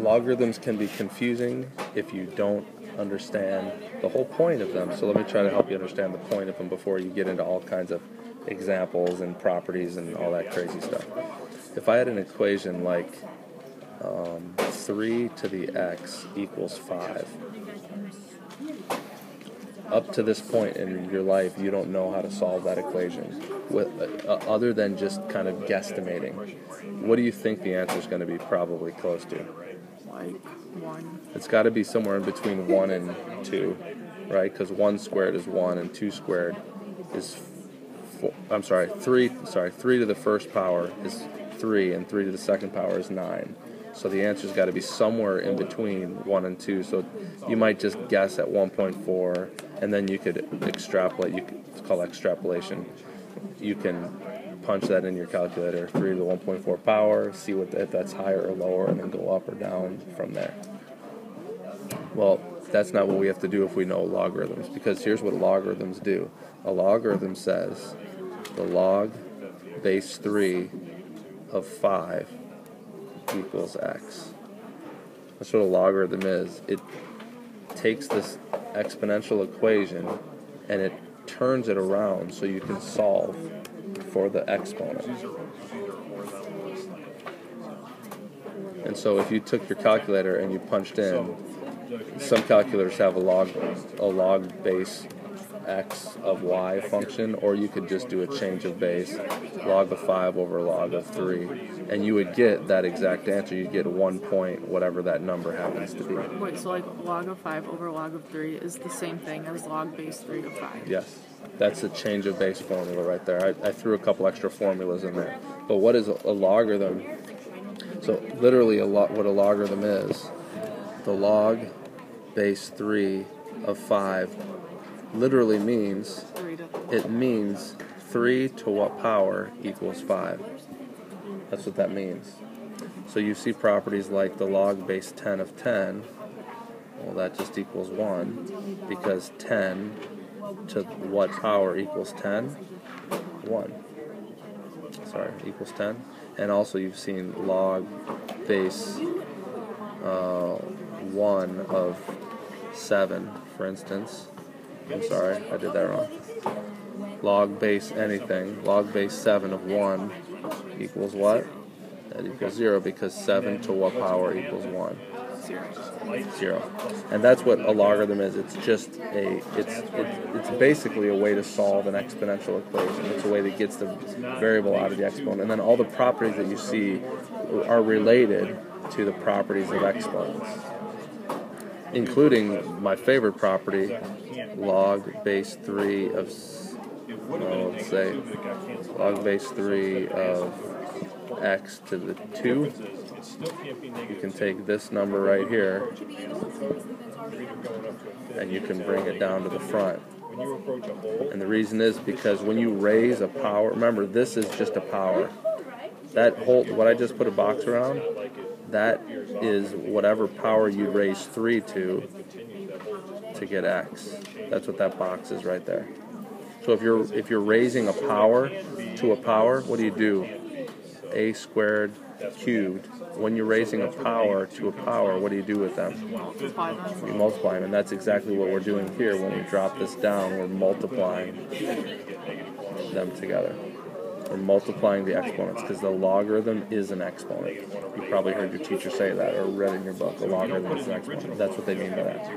logarithms can be confusing if you don't understand the whole point of them. So let me try to help you understand the point of them before you get into all kinds of examples and properties and all that crazy stuff. If I had an equation like 3 to the x equals 5, up to this point in your life, you don't know how to solve that equation, other than just kind of guesstimating. What do you think the answer is going to be probably close to? Like 1. It's got to be somewhere in between 1 and 2, right? Because 1 squared is 1 and 2 squared is 4. I'm sorry, 3 to the first power is 3 and 3 to the second power is 9. So the answer's got to be somewhere in between 1 and 2. So you might just guess at 1.4, and then you could extrapolate. It's called extrapolation. You can punch that in your calculator, 3 to the 1.4 power, see if that's higher or lower, and then go up or down from there. Well, that's not what we have to do if we know logarithms, because here's what logarithms do. A logarithm says the log base 3 of 5 equals x. That's what a logarithm is. It takes this exponential equation and it turns it around so you can solve for the exponent. And so if you took your calculator and you punched in, some calculators have a log base x of y function, or you could just do a change of base, log of 5 over log of 3, and you would get that exact answer. You'd get 1 point, whatever that number happens to be. Wait, so like log of 5 over log of 3 is the same thing as log base 3 of 5? Yes. That's a change of base formula right there. I threw a couple extra formulas in there. But what is a logarithm? So literally what a logarithm is, the log base 3 of 5 literally means, it means 3 to what power equals 5. That's what that means. So you see properties like the log base 10 of 10, well, that just equals 1, because 10 to what power equals 10? 1. Sorry, equals 10. And also you've seen log base 1 of 7, for instance. I'm sorry, I did that wrong. Log base anything, log base 7 of 1 equals what? That equals 0, because 7 to what power equals 1? 0. And that's what a logarithm is. It's just it's basically a way to solve an exponential equation. It's a way that gets the variable out of the exponent. And then all the properties that you see are related to the properties of exponents, including my favorite property, log base 3 of, let's say, log base 3 of x to the 2. You can take this number right here and you can bring it down to the front. And the reason is because when you raise a power, remember this is just a power. That whole, what I just put a box around, that is whatever power you raise 3 to get x. That's what that box is right there. So if you're raising a power to a power, what do? A squared cubed. When you're raising a power to a power, what do you do with them? You multiply them, and that's exactly what we're doing here. When we drop this down, we're multiplying them together. We're multiplying the exponents, because the logarithm is an exponent. You probably heard your teacher say that, or read it in your book. The logarithm is an exponent. That's what they mean by that.